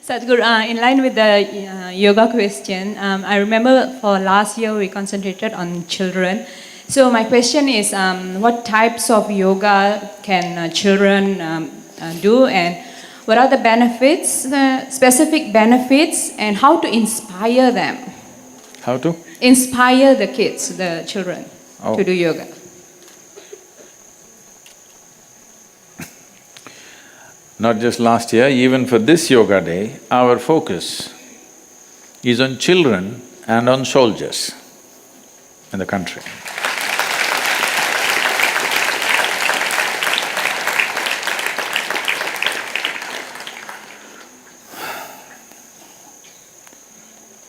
Sadhguru, in line with the yoga question, I remember for last year we concentrated on children. So my question is, what types of yoga can children do, and what are the benefits, specific benefits, and how to inspire them? How to? Inspire the kids, the children, to do yoga. Not just last year, even for this yoga day, our focus is on children and on soldiers in the country.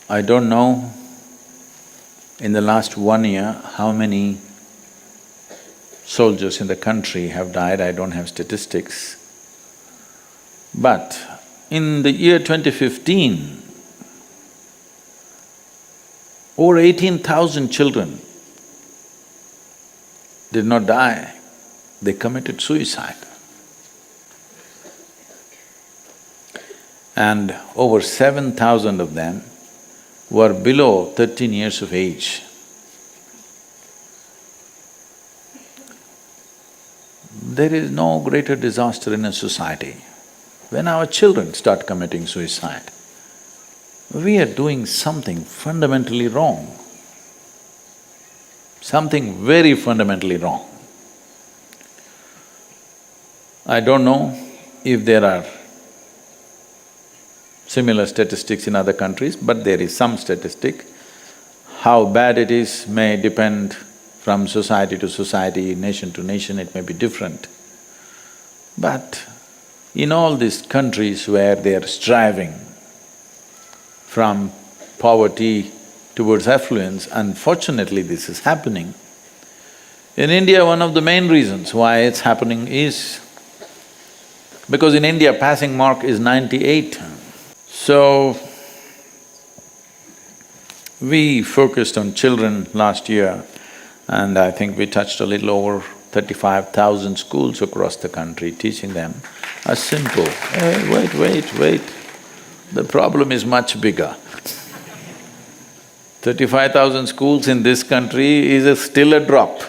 I don't know in the last 1 year how many soldiers in the country have died, I don't have statistics. But in the year 2015, over 18,000 children did not die, they committed suicide. And over 7,000 of them were below 13 years of age. There is no greater disaster in a society. When our children start committing suicide, we are doing something fundamentally wrong, something very fundamentally wrong. I don't know if there are similar statistics in other countries, but there is some statistic. How bad it is may depend from society to society, nation to nation, it may be different. But in all these countries where they are striving from poverty towards affluence, unfortunately this is happening. In India, one of the main reasons why it's happening is because in India passing mark is 98. So, we focused on children last year and I think we touched a little over 35,000 schools across the country, teaching them a simple, hey, wait, the problem is much bigger. 35,000 schools in this country is still a drop.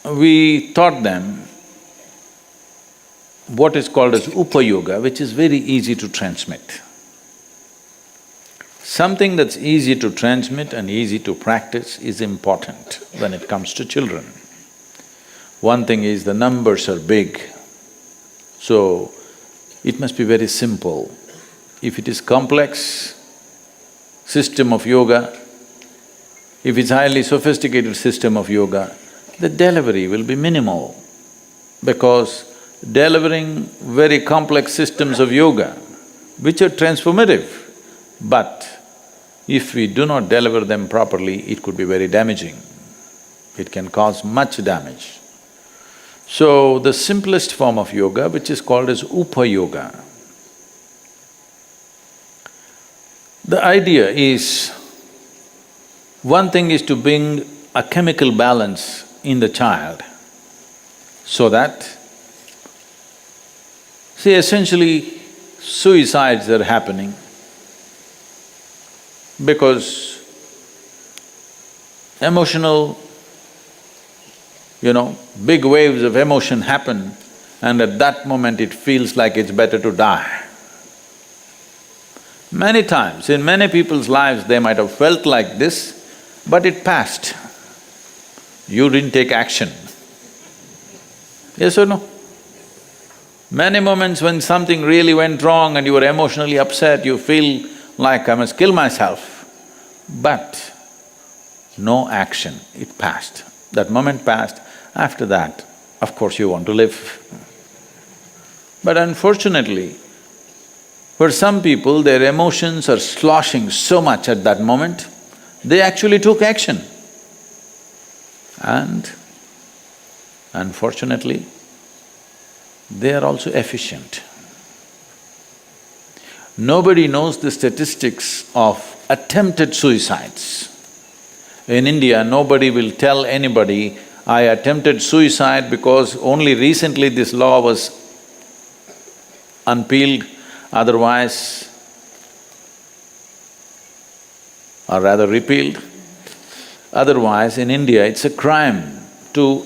We taught them what is called as Upayoga, which is very easy to transmit. Something that's easy to transmit and easy to practice is important when it comes to children. One thing is the numbers are big, so it must be very simple. If it is complex system of yoga, if it's highly sophisticated system of yoga, the delivery will be minimal because delivering very complex systems of yoga, which are transformative, but if we do not deliver them properly, it could be very damaging. It can cause much damage. So, the simplest form of yoga, which is called as Upayoga, the idea is, one thing is to bring a chemical balance in the child so that, see, essentially suicides are happening because emotional, big waves of emotion happen and at that moment it feels like it's better to die. Many times, in many people's lives, they might have felt like this, but it passed. You didn't take action. Yes or no? Many moments when something really went wrong and you were emotionally upset, you feel like, I must kill myself. But no action, it passed. That moment passed, after that, of course you want to live. But unfortunately, for some people, their emotions are sloshing so much at that moment, they actually took action. And unfortunately, they are also efficient. Nobody knows the statistics of attempted suicides. In India, nobody will tell anybody, I attempted suicide because only recently this law was unpeeled, otherwise, or rather repealed. Otherwise, in India, it's a crime. To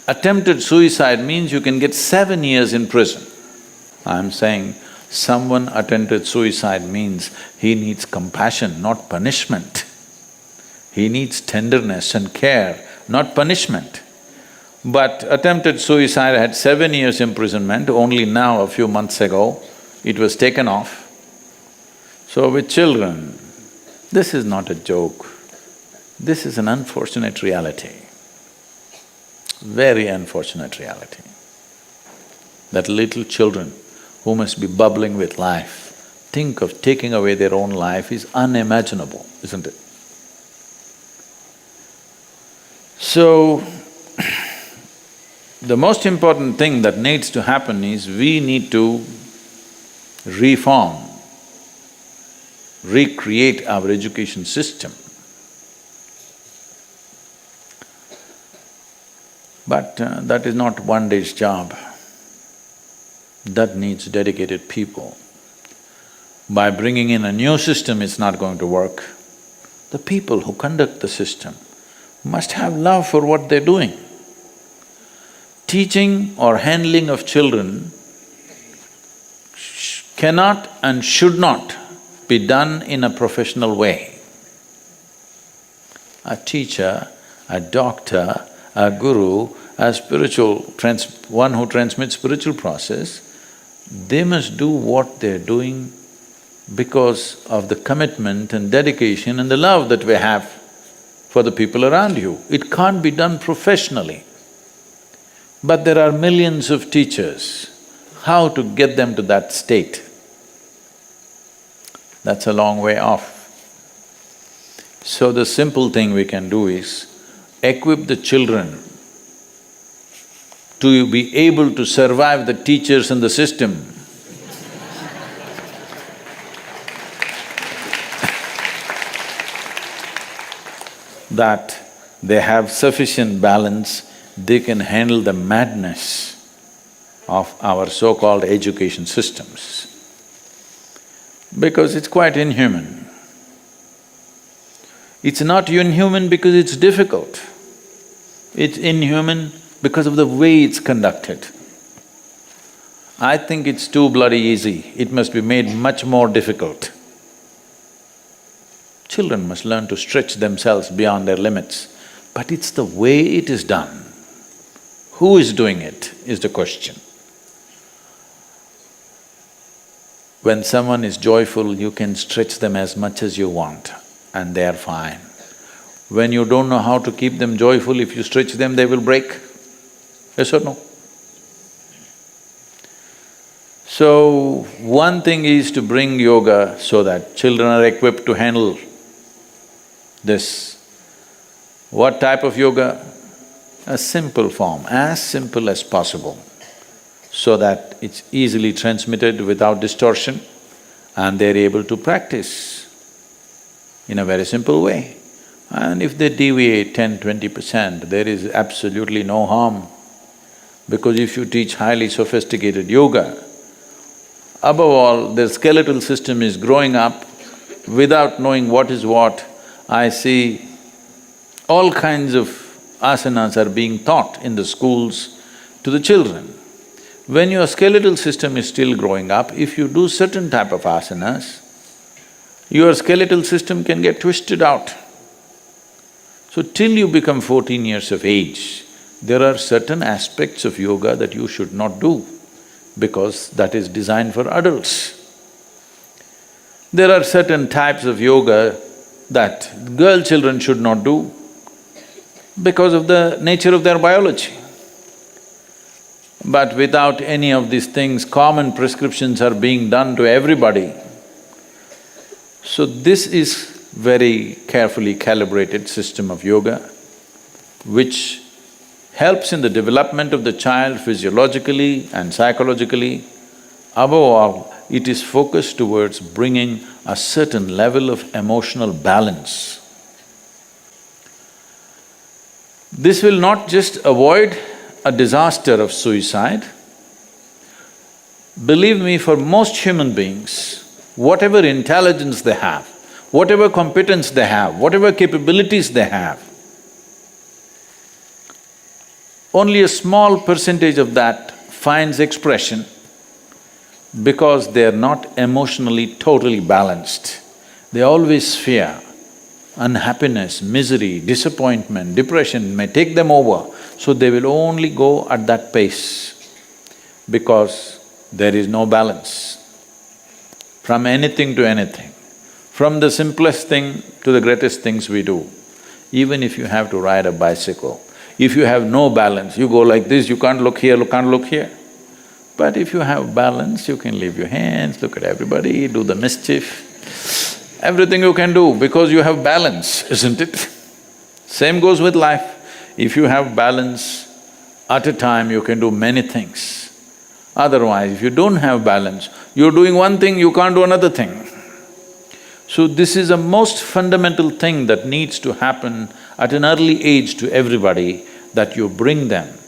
attempted suicide means you can get 7 years in prison. I'm saying someone attempted suicide means he needs compassion, not punishment. He needs tenderness and care, not punishment. But attempted suicide had 7 years imprisonment, only now, a few months ago, it was taken off. So with children, this is not a joke. This is an unfortunate reality, very unfortunate reality. That little children who must be bubbling with life, think of taking away their own life is unimaginable, isn't it? So, the most important thing that needs to happen is we need to reform, recreate our education system. But that is not one day's job. That needs dedicated people. By bringing in a new system, it's not going to work. The people who conduct the system must have love for what they're doing. Teaching or handling of children cannot and should not be done in a professional way. A teacher, a doctor, a guru, a one who transmits spiritual process, they must do what they're doing because of the commitment and dedication and the love that we have for the people around you. It can't be done professionally. But there are millions of teachers. How to get them to that state? That's a long way off. So the simple thing we can do is equip the children to be able to survive the teachers and the system. That they have sufficient balance, they can handle the madness of our so-called education systems. Because it's quite inhuman. It's not inhuman because it's difficult. It's inhuman because of the way it's conducted. I think it's too bloody easy, it must be made much more difficult. Children must learn to stretch themselves beyond their limits, but it's the way it is done. Who is doing it is the question. When someone is joyful, you can stretch them as much as you want and they are fine. When you don't know how to keep them joyful, if you stretch them, they will break. Yes or no? So, one thing is to bring yoga so that children are equipped to handle this. What type of yoga? A simple form, as simple as possible, so that it's easily transmitted without distortion and they're able to practice in a very simple way. And if they deviate 10–20%, there is absolutely no harm. Because if you teach highly sophisticated yoga, above all, their skeletal system is growing up without knowing what is what. I see all kinds of asanas are being taught in the schools to the children. When your skeletal system is still growing up, if you do certain type of asanas, your skeletal system can get twisted out. So till you become 14 years of age, there are certain aspects of yoga that you should not do because that is designed for adults. There are certain types of yoga that girl children should not do because of the nature of their biology. But without any of these things, common prescriptions are being done to everybody. So this is very carefully calibrated system of yoga, which helps in the development of the child physiologically and psychologically. Above all, it is focused towards bringing a certain level of emotional balance. This will not just avoid a disaster of suicide, Believe me, for most human beings, whatever intelligence they have, whatever competence they have, whatever capabilities they have, only a small percentage of that finds expression because they are not emotionally totally balanced. They always fear. Unhappiness, misery, disappointment, depression may take them over, so they will only go at that pace because there is no balance. From anything to anything, from the simplest thing to the greatest things we do. Even if you have to ride a bicycle, if you have no balance, you go like this, you can't look here, can't look here. But if you have balance, you can leave your hands, look at everybody, do the mischief. Everything you can do because you have balance, isn't it? Same goes with life. If you have balance, at a time you can do many things. Otherwise, if you don't have balance, you're doing one thing, you can't do another thing. So this is a most fundamental thing that needs to happen at an early age to everybody, that you bring them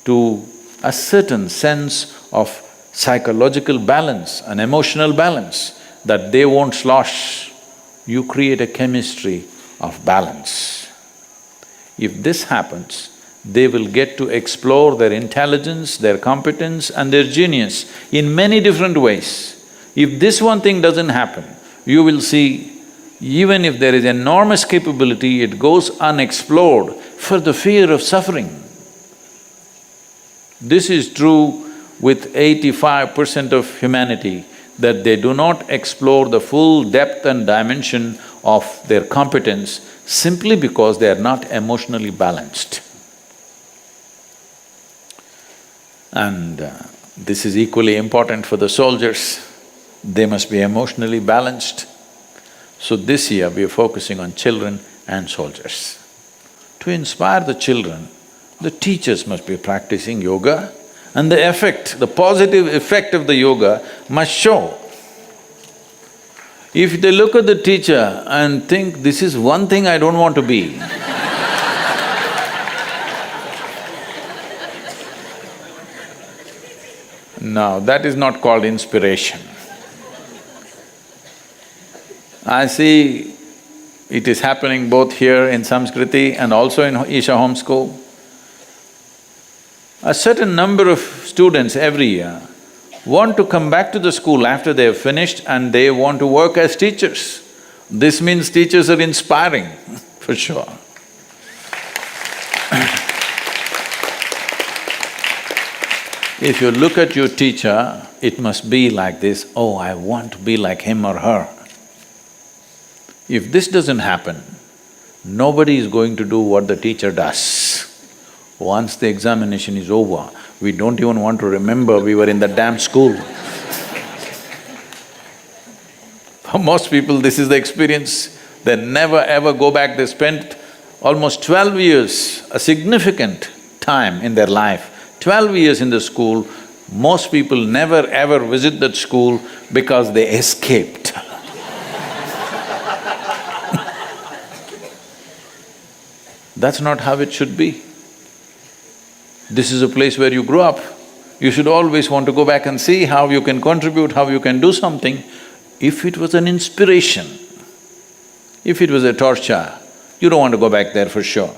to a certain sense of psychological balance, an emotional balance, that they won't slosh. You create a chemistry of balance. If this happens, they will get to explore their intelligence, their competence and their genius in many different ways. If this one thing doesn't happen, you will see, even if there is enormous capability, it goes unexplored for the fear of suffering. This is true with 85% of humanity, that they do not explore the full depth and dimension of their competence simply because they are not emotionally balanced. And this is equally important for the soldiers. They must be emotionally balanced. So this year we are focusing on children and soldiers. To inspire the children, the teachers must be practicing yoga, and the effect, the positive effect of the yoga must show. If they look at the teacher and think, this is one thing I don't want to be, no, that is not called inspiration. I see it is happening both here in Samskriti and also in Isha Home School. A certain number of students every year want to come back to the school after they have finished and they want to work as teachers. This means teachers are inspiring, for sure. If you look at your teacher, it must be like this, oh, I want to be like him or her. If this doesn't happen, nobody is going to do what the teacher does. Once the examination is over, we don't even want to remember we were in the damn school. For most people, this is the experience. They never ever go back. They spent almost 12 years, a significant time in their life, 12 years in the school. Most people never ever visit that school because they escaped. That's not how it should be. This is a place where you grew up. You should always want to go back and see how you can contribute, how you can do something. If it was an inspiration, if it was a torture, you don't want to go back there for sure.